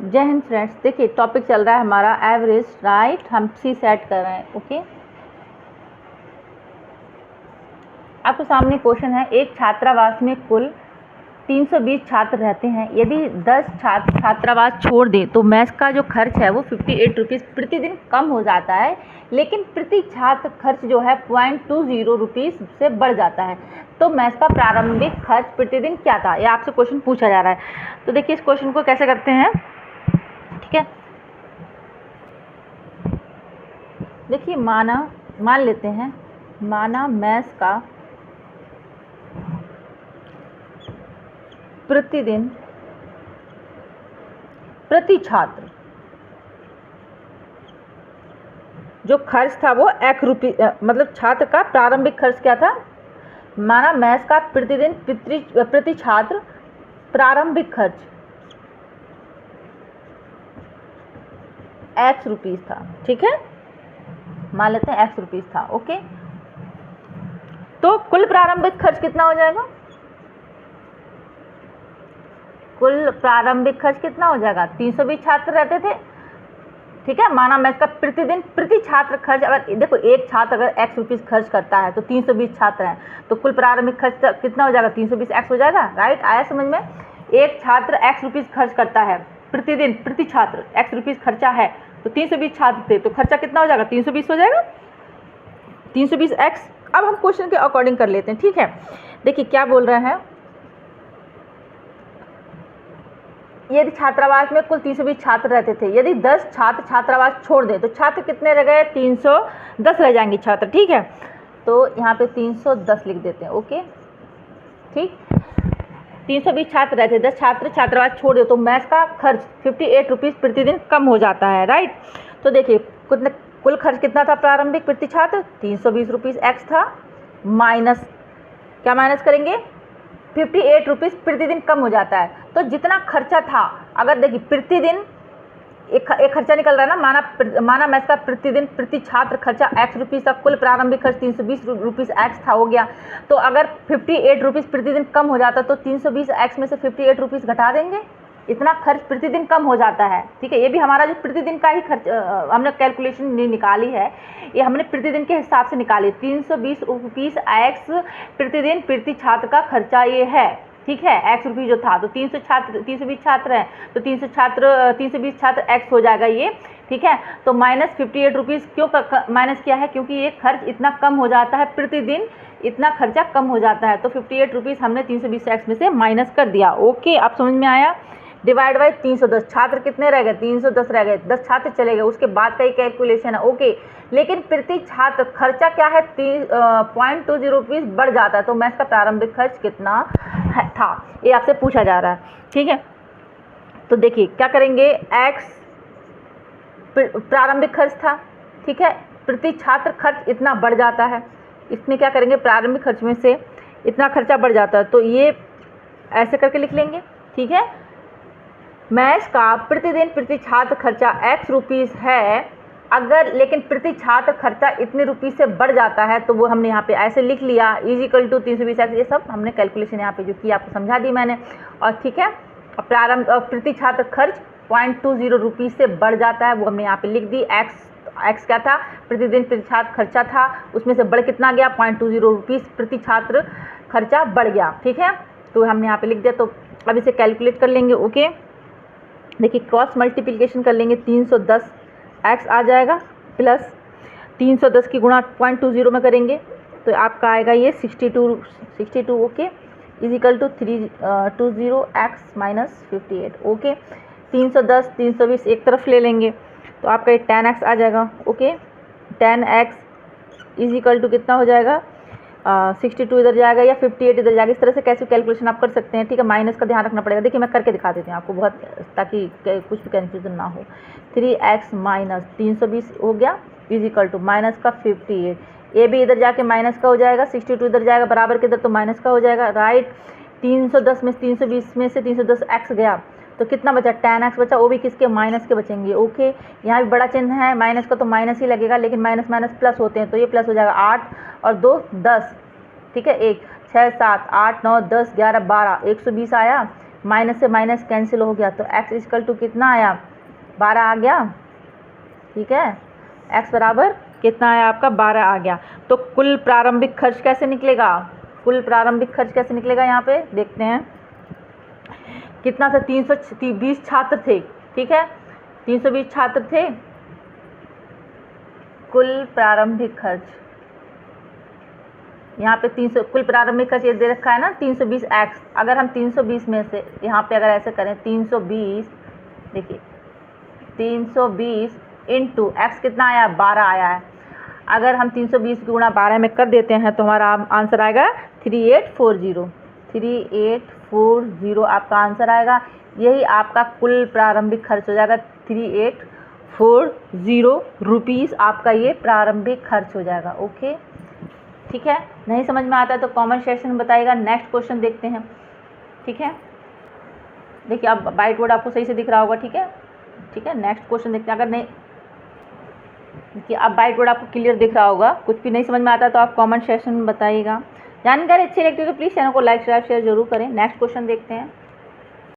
जय हिंद फ्रेंड्स। देखिए टॉपिक चल रहा है हमारा एवरेज, राइट। हम सी सेट कर रहे हैं। ओके, आपके सामने क्वेश्चन है, एक छात्रावास में कुल 320 छात्र रहते हैं। यदि 10 छात्र छात्रावास छोड़ दें तो मेस का जो खर्च है वो 58 रुपीज़ प्रतिदिन कम हो जाता है, लेकिन प्रति छात्र खर्च जो है 0.20 रुपीज़ से बढ़ जाता है। तो मेस का प्रारंभिक खर्च प्रतिदिन क्या था, ये आपसे क्वेश्चन पूछा जा रहा है। तो देखिए इस क्वेश्चन को कैसे करते हैं। ठीक है, देखिए मान लेते हैं, माना मेस का प्रतिदिन प्रति छात्र जो खर्च था वो मतलब छात्र का प्रारंभिक खर्च क्या था। माना मेस का प्रतिदिन प्रति छात्र प्रारंभिक खर्च x रुपीज़ था। ठीक है, मान लेते हैं x रुपीज़ था। ओके, तो कुल प्रारंभिक खर्च कितना हो जाएगा, कुल प्रारंभिक खर्च कितना हो जाएगा। 320 छात्र रहते थे। ठीक है, माना मैं इसका प्रतिदिन प्रति छात्र खर्च, अगर देखो एक छात्र अगर x रुपीज़ खर्च करता है तो 320 छात्र हैं, तो कुल प्रारंभिक खर्च कितना हो जाएगा, 320 x हो जाएगा। राइट, आया समझ में। एक छात्र x रुपीज़ खर्च करता है प्रतिदिन, प्रति छात्र x रुपीज़ खर्चा है, तो 320 छात्र थे तो खर्चा कितना हो जाएगा, 320 हो जाएगा, 320 x। अब हम क्वेश्चन के अकॉर्डिंग कर लेते हैं। ठीक है, देखिए क्या बोल रहे हैं, यदि छात्रावास में कुल 320 छात्र रहते थे, यदि 10 छात्र छात्रावास छोड़ दें तो छात्र कितने रह गए, 310 रह जाएंगे छात्र। ठीक है, तो यहाँ पे 310 लिख देते हैं। ओके, ठीक, 320 छात्र रहते, 10 छात्र छात्रावास छोड़ दे तो मेस का खर्च 58 रुपीज़ प्रतिदिन कम हो जाता है। राइट, तो देखिए कुल खर्च कितना था प्रारंभिक प्रति छात्र, 320 रुपीज़ एक्स था, माइनस क्या माइनस करेंगे, 58 रुपीज़ प्रतिदिन कम हो जाता है। तो जितना खर्चा था, अगर देखिए प्रतिदिन एक खर्चा निकल रहा है ना, माना मेस का प्रतिदिन प्रति छात्र खर्चा x रुपीज़ था, कुल प्रारंभिक खर्च 320 रुपीज़ x था, हो गया। तो अगर 58 रुपीज़ प्रतिदिन कम हो जाता तो 320 x में से 58 रुपीज़ घटा देंगे, इतना खर्च प्रतिदिन कम हो जाता है। ठीक है, ये भी हमारा जो प्रतिदिन का ही खर्च हमने कैलकुलेशन निकाली है, ये हमने प्रतिदिन के हिसाब से निकाली। 320 रुपीज़ x प्रतिदिन प्रति छात्र का खर्चा ये है। ठीक है, x रुपये जो था, तो 320 छात्र हैं तो 320 छात्र x हो जाएगा ये। ठीक है, तो माइनस 58 रुपीज़ क्यों माइनस किया है, क्योंकि ये खर्च इतना कम हो जाता है, प्रतिदिन इतना खर्चा कम हो जाता है, तो 58 रुपीज़ हमने 320 x में से माइनस कर दिया। ओके, आप समझ में आया। डिवाइड बाई 310, छात्र कितने रह गए, 310 रह गए, 10 छात्र चले गए, उसके बाद का ही कैलकुलेशन है। ओके, लेकिन प्रति छात्र खर्चा क्या है, 0.20 रुपीज़ बढ़ जाता है, तो मैथ का प्रारंभिक खर्च कितना था, ये आपसे पूछा जा रहा है। ठीक है, तो देखिए क्या करेंगे, x प्रारंभिक खर्च था। ठीक है, प्रति छात्र खर्च इतना बढ़ जाता है, इसमें क्या करेंगे, प्रारंभिक खर्च में से इतना खर्चा बढ़ जाता है, तो ये ऐसे करके लिख लेंगे। ठीक है, मेस का प्रतिदिन प्रति छात्र खर्चा x रुपीज़ है, अगर लेकिन प्रति छात्र खर्चा इतने रुपीज़ से बढ़ जाता है, तो वो हमने यहाँ पे ऐसे लिख लिया, इजिकल टू 320 x। ये सब हमने कैलकुलेशन यहाँ पे जो की आपको समझा दी मैंने। और ठीक है, प्रति छात्र खर्च 0.20 रुपीज़ से बढ़ जाता है, वो हमने यहाँ पे लिख दी। x क्या था, प्रतिदिन प्रति छात्र खर्चा था, उसमें से बढ़ कितना गया, 0.20 रुपीज़ प्रति छात्र खर्चा बढ़ गया। ठीक है, तो हमने यहाँ पे लिख दिया। तो अब इसे कैलकुलेट कर लेंगे। ओके, देखिए क्रॉस मल्टीप्लिकेशन कर लेंगे, 310 x आ जाएगा, प्लस 310 की गुणा 0.20 में करेंगे तो आपका आएगा ये 62। Okay, equal to 320 x minus 58। Okay, 310 320 एक तरफ ले लेंगे तो आपका ये 10x आ जाएगा। ओके, 10x इजिकल टू कितना हो जाएगा, 62 इधर जाएगा या 58 इधर जाएगा, इस तरह से कैसे कैलकुलेशन आप कर सकते हैं। ठीक है, माइनस का ध्यान रखना पड़ेगा। देखिए मैं करके दिखा देती हूँ आपको बहुत, ताकि कुछ भी कन्फ्यूजन ना हो। 3x माइनस 320 हो गया, इजिकल टू माइनस का 58, ये भी इधर जाके माइनस का हो जाएगा, 62 इधर जाएगा बराबर के इधर, तो माइनस का हो जाएगा। राइट, 310 में 320 में से 310 x गया तो कितना बचा, 10x बचा, वो भी किसके, माइनस के बचेंगे। ओके, यहाँ भी बड़ा चिन्ह है माइनस का, तो माइनस ही लगेगा, लेकिन माइनस माइनस प्लस होते हैं, तो ये प्लस हो जाएगा। 8 और 2 10, ठीक है, 1 6 7 8 9 10 11 12, 120 आया। माइनस से माइनस कैंसिल हो गया, तो x इक्वल टू कितना आया, 12 आ गया। ठीक है, x बराबर कितना आया आपका, 12 आ गया। तो कुल प्रारंभिक खर्च कैसे निकलेगा, कुल प्रारंभिक खर्च कैसे निकलेगा, यहाँ पे देखते हैं कितना था, 320 छात्र थे। ठीक है, 320 छात्र थे। कुल प्रारंभिक खर्च यहाँ पे 300, कुल प्रारंभिक खर्च ये दे रखा है ना 320x। अगर हम 320 में से यहाँ पे अगर ऐसे करें 320, देखिए 320 इंटू एक्स कितना आया, 12 आया है। अगर हम 320 गुणा 12 में कर देते हैं तो हमारा आंसर आएगा 3840। 3840 आपका आंसर आएगा। यही आपका कुल प्रारंभिक खर्च हो जाएगा, 3840 रुपीज़ आपका ये प्रारंभिक खर्च हो जाएगा। ओके, ठीक है। नहीं समझ में आता है तो कमेंट सेक्शन में बताइएगा। नेक्स्ट क्वेश्चन देखते हैं। ठीक है, देखिए अब व्हाइट बोर्ड आपको सही से दिख रहा होगा। ठीक है, ठीक है, नेक्स्ट क्वेश्चन देखते हैं। अगर नहीं, देखिए अब व्हाइट बोर्ड आपको क्लियर दिख रहा होगा। कुछ भी नहीं समझ में आता तो आप कमेंट सेक्शन में बताइएगा। जानकारी अच्छी लगती है तो प्लीज़ चैनल को लाइक शेयर जरूर करें। नेक्स्ट क्वेश्चन देखते हैं।